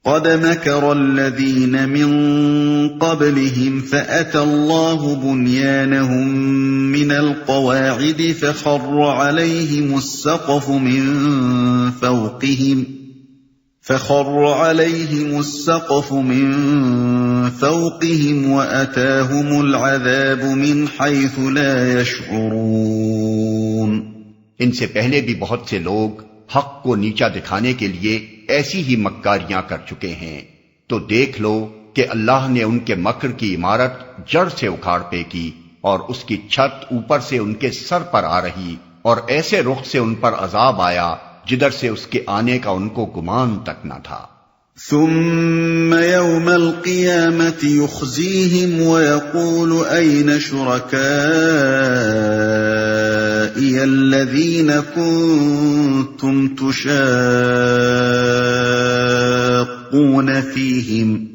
قد مكر الذين من قبلهم فأتى الله بنيانهم من القواعد فخر عليهم السقف من فوقهم وأتاهم العذاب من حيث لا يشعرون۔ ان سے پہلے بھی بہت سے لوگ حق کو نیچا دکھانے کے لیے ایسی ہی مکاریاں کر چکے ہیں، تو دیکھ لو کہ اللہ نے ان کے مکر کی عمارت جڑ سے اکھاڑ پھینکی اور اس کی چھت اوپر سے ان کے سر پر آ رہی، اور ایسے رخ سے ان پر عذاب آیا جدھر سے اس کے آنے کا ان کو گمان تک نہ تھا۔ ثم يوم القيامة يخزيهم ويقول أين شركائي الذين كنتم تشاقون فيهم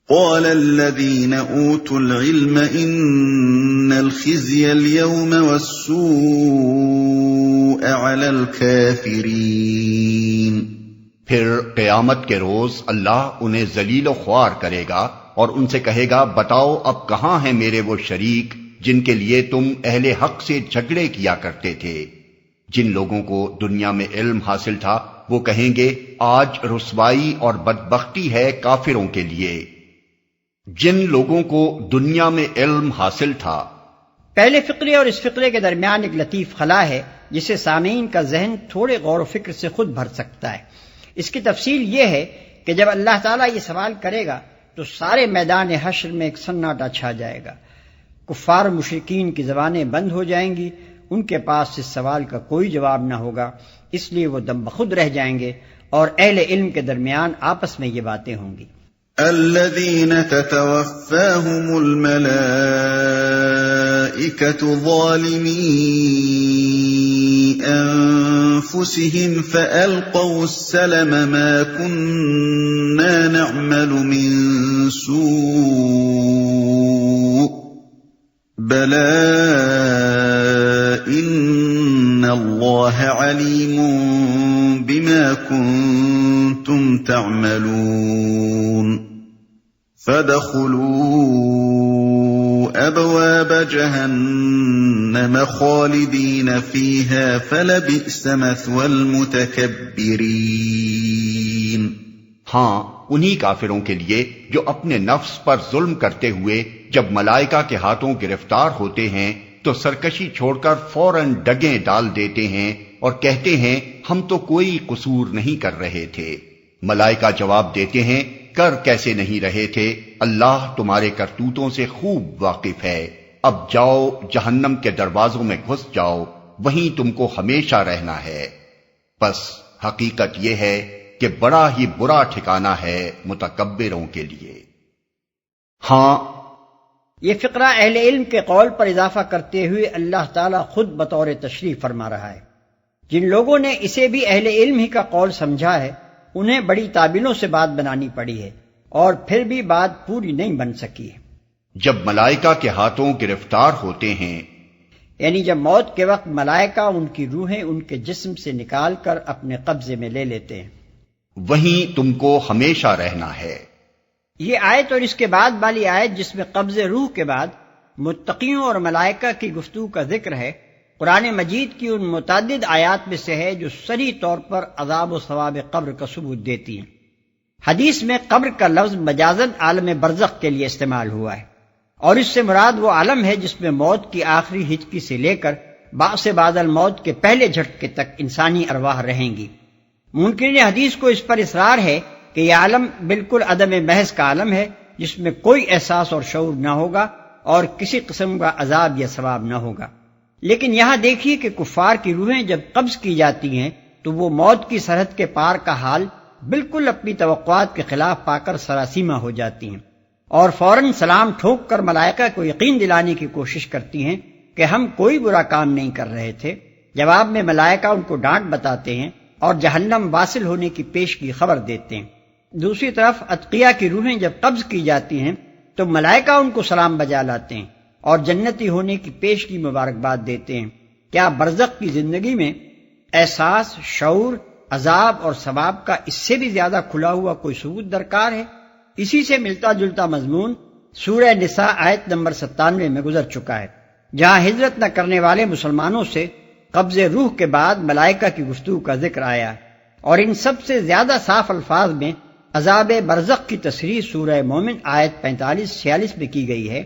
قال الذين أوتوا العلم إن الخزي اليوم والسوء على الكافرين۔ پھر قیامت کے روز اللہ انہیں ذلیل و خوار کرے گا اور ان سے کہے گا بتاؤ اب کہاں ہیں میرے وہ شریک جن کے لیے تم اہل حق سے جھگڑے کیا کرتے تھے۔ جن لوگوں کو دنیا میں علم حاصل تھا وہ کہیں گے آج رسوائی اور بدبختی ہے کافروں کے لیے۔ جن لوگوں کو دنیا میں علم حاصل تھا۔ پہلے فقرے اور اس فقرے کے درمیان ایک لطیف خلا ہے جسے سامعین کا ذہن تھوڑے غور و فکر سے خود بھر سکتا ہے۔ اس کی تفصیل یہ ہے کہ جب اللہ تعالیٰ یہ سوال کرے گا تو سارے میدان حشر میں ایک سناٹا چھا جائے گا، کفار مشرکین کی زبانیں بند ہو جائیں گی، ان کے پاس اس سوال کا کوئی جواب نہ ہوگا، اس لیے وہ دم بخود رہ جائیں گے اور اہل علم کے درمیان آپس میں یہ باتیں ہوں گی۔ الذين تتوفاهم الملائكة ظالمي أنفسهم فألقوا السلم ما كنا نعمل من سوء بلى إن الله عليم بما كنتم تعملون فادخلوا أبواب جهنم خالدين فيها فلبئس مثوى المتكبرين۔ ہاں انہی کافروں کے لیے جو اپنے نفس پر ظلم کرتے ہوئے جب ملائکہ کے ہاتھوں گرفتار ہوتے ہیں تو سرکشی چھوڑ کر فوراً ڈگیں ڈال دیتے ہیں اور کہتے ہیں ہم تو کوئی قصور نہیں کر رہے تھے۔ ملائکہ جواب دیتے ہیں کر کیسے نہیں رہے تھے، اللہ تمہارے کرتوتوں سے خوب واقف ہے، اب جاؤ جہنم کے دروازوں میں گھس جاؤ، وہیں تم کو ہمیشہ رہنا ہے۔ بس حقیقت یہ ہے کہ بڑا ہی برا ٹھکانہ ہے متکبروں کے لیے۔ ہاں یہ فقرہ اہل علم کے قول پر اضافہ کرتے ہوئے اللہ تعالیٰ خود بطور تشریح فرما رہا ہے۔ جن لوگوں نے اسے بھی اہل علم ہی کا قول سمجھا ہے انہیں بڑی تعبیروں سے بات بنانی پڑی ہے اور پھر بھی بات پوری نہیں بن سکی ہے۔ جب ملائکہ کے ہاتھوں گرفتار ہوتے ہیں یعنی جب موت کے وقت ملائکہ ان کی روحیں ان کے جسم سے نکال کر اپنے قبضے میں لے لیتے ہیں، وہیں تم کو ہمیشہ رہنا ہے۔ یہ آیت اور اس کے بعد والی آیت جس میں قبض روح کے بعد متقیوں اور ملائکہ کی گفتگو کا ذکر ہے، قرآن مجید کی ان متعدد آیات میں سے ہے جو صریح طور پر عذاب و ثواب قبر کا ثبوت دیتی ہیں۔ حدیث میں قبر کا لفظ مجازاً عالم برزخ کے لیے استعمال ہوا ہے، اور اس سے مراد وہ عالم ہے جس میں موت کی آخری ہچکی سے لے کر بعث بعد الموت کے پہلے جھٹکے تک انسانی ارواح رہیں گی۔ منکرین حدیث کو اس پر اصرار ہے کہ یہ عالم بالکل عدم محض کا عالم ہے جس میں کوئی احساس اور شعور نہ ہوگا اور کسی قسم کا عذاب یا ثواب نہ ہوگا۔ لیکن یہاں دیکھیے کہ کفار کی روحیں جب قبض کی جاتی ہیں تو وہ موت کی سرحد کے پار کا حال بالکل اپنی توقعات کے خلاف پا کر سراسیمہ ہو جاتی ہیں اور فوراً سلام ٹھوک کر ملائکہ کو یقین دلانے کی کوشش کرتی ہیں کہ ہم کوئی برا کام نہیں کر رہے تھے۔ جواب میں ملائکہ ان کو ڈانٹ بتاتے ہیں اور جہنم واصل ہونے کی پیشگی خبر دیتے ہیں۔ دوسری طرف اتقیاء کی روحیں جب قبض کی جاتی ہیں تو ملائکہ ان کو سلام بجا لاتے ہیں اور جنتی ہونے کی پیشگی مبارکباد دیتے ہیں۔ کیا برزخ کی زندگی میں احساس، شعور عذاب اور ثواب کا اس سے بھی زیادہ کھلا ہوا کوئی ثبوت درکار ہے؟ اسی سے ملتا جلتا مضمون سورہ نساء آیت نمبر 97 میں گزر چکا ہے، جہاں ہجرت نہ کرنے والے مسلمانوں سے قبض روح کے بعد ملائکہ کی گفتگو کا ذکر آیا، اور ان سب سے زیادہ صاف الفاظ میں عذاب برزخ کی تصریح سورہ مومن آیت 45-46 میں کی گئی ہے،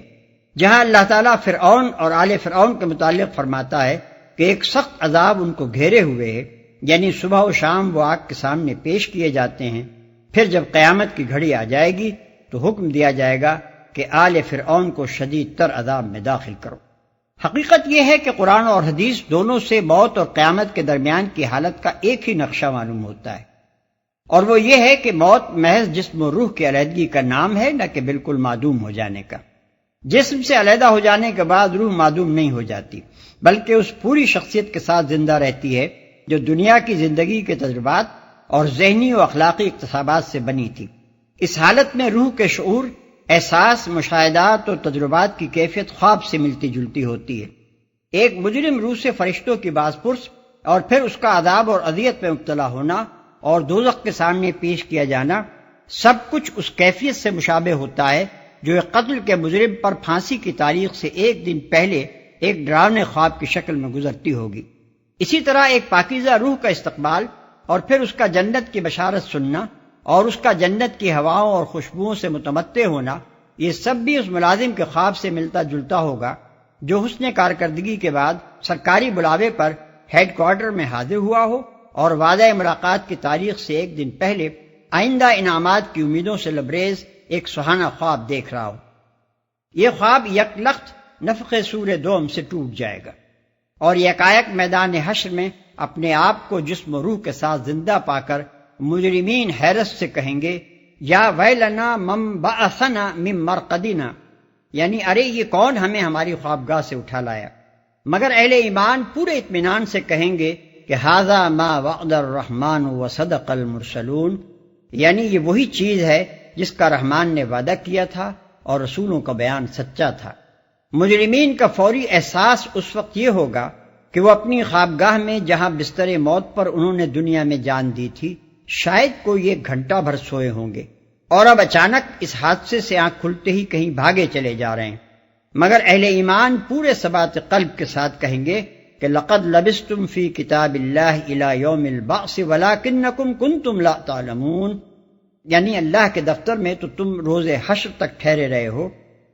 جہاں اللہ تعالیٰ فرعون اور آل فرعون کے متعلق فرماتا ہے کہ ایک سخت عذاب ان کو گھیرے ہوئے ہے، یعنی صبح و شام وہ آگ کے سامنے پیش کیے جاتے ہیں، پھر جب قیامت کی گھڑی آ جائے گی تو حکم دیا جائے گا کہ آل فرعون کو شدید تر عذاب میں داخل کرو۔ حقیقت یہ ہے کہ قرآن اور حدیث دونوں سے موت اور قیامت کے درمیان کی حالت کا ایک ہی نقشہ معلوم ہوتا ہے، اور وہ یہ ہے کہ موت محض جسم و روح کی علیحدگی کا نام ہے، نہ کہ بالکل معدوم ہو جانے کا۔ جسم سے علیحدہ ہو جانے کے بعد روح معدوم نہیں ہو جاتی، بلکہ اس پوری شخصیت کے ساتھ زندہ رہتی ہے جو دنیا کی زندگی کے تجربات اور ذہنی و اخلاقی اکتسابات سے بنی تھی۔ اس حالت میں روح کے شعور، احساس، مشاہدات اور تجربات کی کیفیت خواب سے ملتی جلتی ہوتی ہے۔ ایک مجرم روح سے فرشتوں کی باز پرس اور پھر اس کا عذاب اور اذیت میں مبتلا ہونا اور دوزخ کے سامنے پیش کیا جانا، سب کچھ اس کیفیت سے مشابہ ہوتا ہے جو ایک قتل کے مجرم پر پھانسی کی تاریخ سے ایک دن پہلے ایک ڈراونے خواب کی شکل میں گزرتی ہوگی۔ اسی طرح ایک پاکیزہ روح کا استقبال اور پھر اس کا جنت کی بشارت سننا اور اس کا جنت کی ہواؤں اور خوشبوؤں سے متمتع ہونا، یہ سب بھی اس ملازم کے خواب سے ملتا جلتا ہوگا جو حسن کارکردگی کے بعد سرکاری بلاوے پر ہیڈ کوارٹر میں حاضر ہوا ہو اور وعدہ ملاقات کی تاریخ سے ایک دن پہلے آئندہ انعامات کی امیدوں سے لبریز ایک سہانا خواب دیکھ رہا ہو۔ یہ خواب یک لخت نفخ سور دوم سے ٹوٹ جائے گا اور یکایک میدان حشر میں اپنے آپ کو جسم و روح کے ساتھ زندہ پا کر مجرمین حیرت سے کہیں گے، یا ویلنا من بعثنا من مرقدنا، یعنی ارے یہ کون ہمیں ہماری خوابگاہ سے اٹھا لایا؟ مگر اہل ایمان پورے اطمینان سے کہیں گے کہ ھذا ما وعد الرحمن وصدق المرسلون، یعنی یہ وہی چیز ہے جس کا رحمان نے وعدہ کیا تھا اور رسولوں کا بیان سچا تھا۔ مجرمین کا فوری احساس اس وقت یہ ہوگا کہ وہ اپنی خوابگاہ میں جہاں بستر موت پر انہوں نے دنیا میں جان دی تھی شاید کوئی ایک گھنٹہ بھر سوئے ہوں گے، اور اب اچانک اس حادثے سے آنکھ کھلتے ہی کہیں بھاگے چلے جا رہے ہیں۔ مگر اہل ایمان پورے ثبات قلب کے ساتھ کہیں گے کہ لقد لبستم فی کتاب اللہ الی یوم البعث ولکنکم کنتم لا تعلمون، یعنی اللہ کے دفتر میں تو تم روز حشر تک ٹھہرے رہے ہو،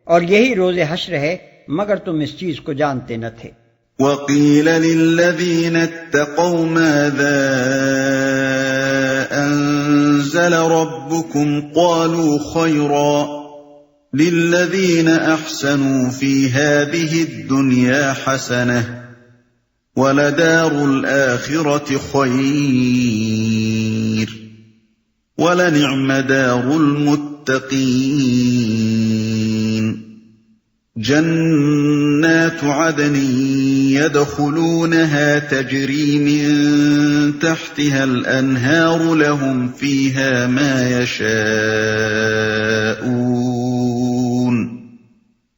اور یہی روز حشر ہے مگر تم اس چیز کو جانتے نہ تھے۔ وَقِيلَ لِلَّذِينَ اتَّقَوْا مَاذَا أَنزَلَ رَبُّكُمْ قَالُوا خَيْرًا لِلَّذِينَ أَحْسَنُوا فِي هَذِهِ الدُّنْيَا حَسَنَةٌ وَلَدَارُ الْآخِرَةِ خَيْرٌ وَلَنِعْمَ دَارُ الْمُتَّقِينَ جنات عدن يدخلونها تجري من تحتها الأنهار لهم فيها ما يشاءون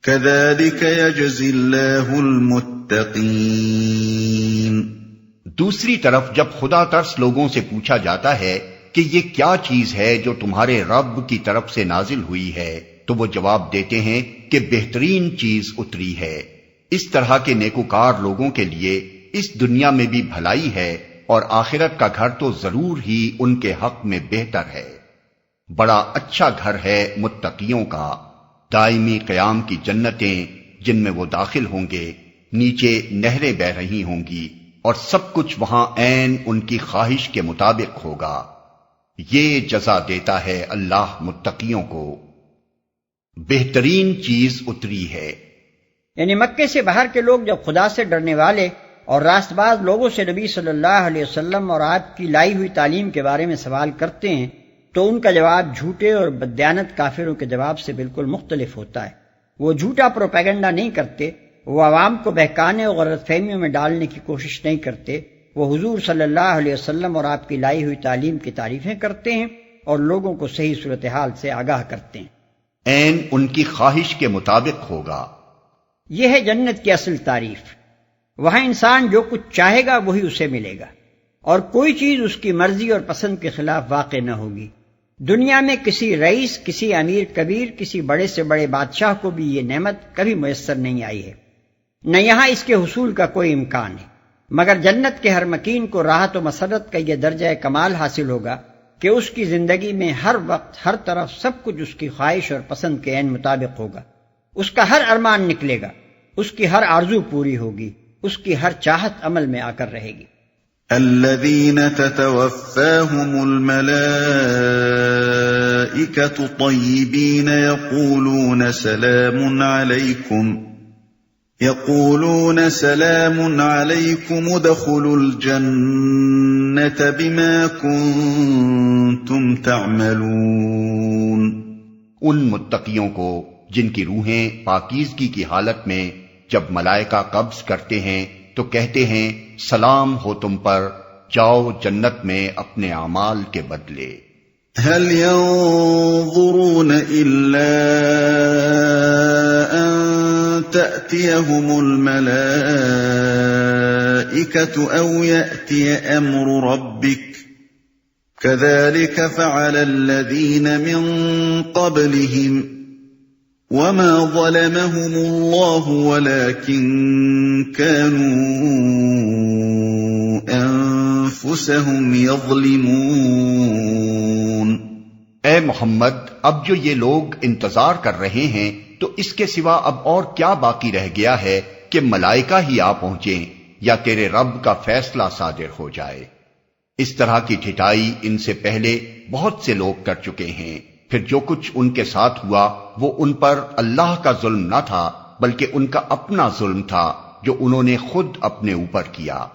كذلك يجزي الله المتقين۔ دوسری طرف جب خدا ترس لوگوں سے پوچھا جاتا ہے کہ یہ کیا چیز ہے جو تمہارے رب کی طرف سے نازل ہوئی ہے، تو وہ جواب دیتے ہیں کہ بہترین چیز اتری ہے۔ اس طرح کے نیکوکار لوگوں کے لیے اس دنیا میں بھی بھلائی ہے اور آخرت کا گھر تو ضرور ہی ان کے حق میں بہتر ہے۔ بڑا اچھا گھر ہے متقیوں کا، دائمی قیام کی جنتیں جن میں وہ داخل ہوں گے، نیچے نہریں بہہ رہی ہوں گی اور سب کچھ وہاں عین ان کی خواہش کے مطابق ہوگا۔ یہ جزا دیتا ہے اللہ متقیوں کو۔ بہترین چیز اتری ہے، یعنی مکے سے باہر کے لوگ جب خدا سے ڈرنے والے اور راست باز لوگوں سے نبی صلی اللہ علیہ وسلم اور آپ کی لائی ہوئی تعلیم کے بارے میں سوال کرتے ہیں تو ان کا جواب جھوٹے اور بددیانت کافروں کے جواب سے بالکل مختلف ہوتا ہے۔ وہ جھوٹا پروپیگنڈا نہیں کرتے، وہ عوام کو بہکانے اور غلط فہمیوں میں ڈالنے کی کوشش نہیں کرتے، وہ حضور صلی اللہ علیہ وسلم اور آپ کی لائی ہوئی تعلیم کی تعریفیں کرتے ہیں اور لوگوں کو صحیح صورتحال سے آگاہ کرتے ہیں۔ عین ان کی خواہش کے مطابق ہوگا۔ یہ ہے جنت کی اصل تعریف۔ وہاں انسان جو کچھ چاہے گا وہی اسے ملے گا۔ اور کوئی چیز اس کی مرضی اور پسند کے خلاف واقع نہ ہوگی۔ دنیا میں کسی رئیس، کسی امیر کبیر، کسی بڑے سے بڑے بادشاہ کو بھی یہ نعمت کبھی میسر نہیں آئی ہے، نہ یہاں اس کے حصول کا کوئی امکان ہے، مگر جنت کے ہر مکین کو راحت و مسرت کا یہ درجہ کمال حاصل ہوگا کہ اس کی زندگی میں ہر وقت ہر طرف سب کچھ اس کی خواہش اور پسند کے عین مطابق ہوگا، اس کا ہر ارمان نکلے گا، اس کی ہر آرزو پوری ہوگی، اس کی ہر چاہت عمل میں آ کر رہے گی۔ الذين تتوفاهم الملائكة طيبين يقولون سلام عليكم ادخلوا الجنة بما كنتم تعملون۔ ان متقیوں کو جن کی روحیں پاکیزگی کی حالت میں جب ملائکہ قبض کرتے ہیں تو کہتے ہیں سلام ہو تم پر، جاؤ جنت میں اپنے اعمال کے بدلے۔ هل ينظرون إلا أن تأتيهم الملائكة أو يأتي أمر ربك كذلك فعل الذين من قبلهم وما ظلمهم الله ولكن كانوا أنفسهم يظلمون۔ اے محمد، اب جو یہ لوگ انتظار کر رہے ہیں تو اس کے سوا اب اور کیا باقی رہ گیا ہے کہ ملائکہ ہی آ پہنچیں یا تیرے رب کا فیصلہ صادر ہو جائے۔ اس طرح کی ٹھٹائی ان سے پہلے بہت سے لوگ کر چکے ہیں، پھر جو کچھ ان کے ساتھ ہوا وہ ان پر اللہ کا ظلم نہ تھا بلکہ ان کا اپنا ظلم تھا جو انہوں نے خود اپنے اوپر کیا۔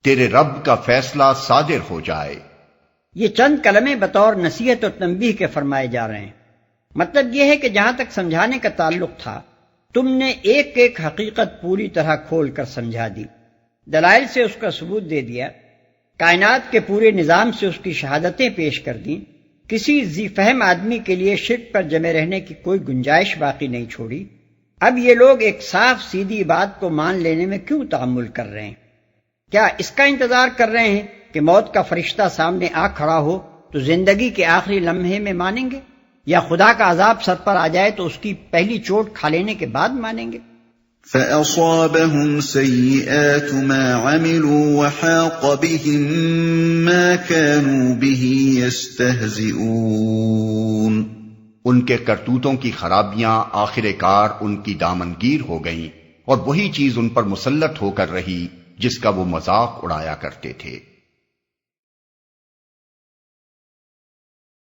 تیرے رب کا فیصلہ صادر ہو جائے۔ یہ چند کلمے بطور نصیحت اور تنبیہ کے فرمائے جا رہے ہیں۔ مطلب یہ ہے کہ جہاں تک سمجھانے کا تعلق تھا تم نے ایک ایک حقیقت پوری طرح کھول کر سمجھا دی، دلائل سے اس کا ثبوت دے دیا، کائنات کے پورے نظام سے اس کی شہادتیں پیش کر دیں، کسی ذی فہم آدمی کے لیے شرک پر جمے رہنے کی کوئی گنجائش باقی نہیں چھوڑی۔ اب یہ لوگ ایک صاف سیدھی بات کو مان لینے میں کیوں تحمل کر رہے ہیں؟ کیا اس کا انتظار کر رہے ہیں کہ موت کا فرشتہ سامنے آ کھڑا ہو تو زندگی کے آخری لمحے میں مانیں گے، یا خدا کا عذاب سر پر آ جائے تو اس کی پہلی چوٹ کھا لینے کے بعد مانیں گے؟ فَأَصَابَهُمْ سَيِّئَاتُ مَا عَمِلُوا وَحَاقَ بِهِم مَّا كَانُوا بِهِ يَسْتَهْزِئُونَ۔ ان کے کرتوتوں کی خرابیاں آخر کار ان کی دامنگیر ہو گئیں اور وہی چیز ان پر مسلط ہو کر رہی جس کا وہ مذاق اڑایا کرتے تھے۔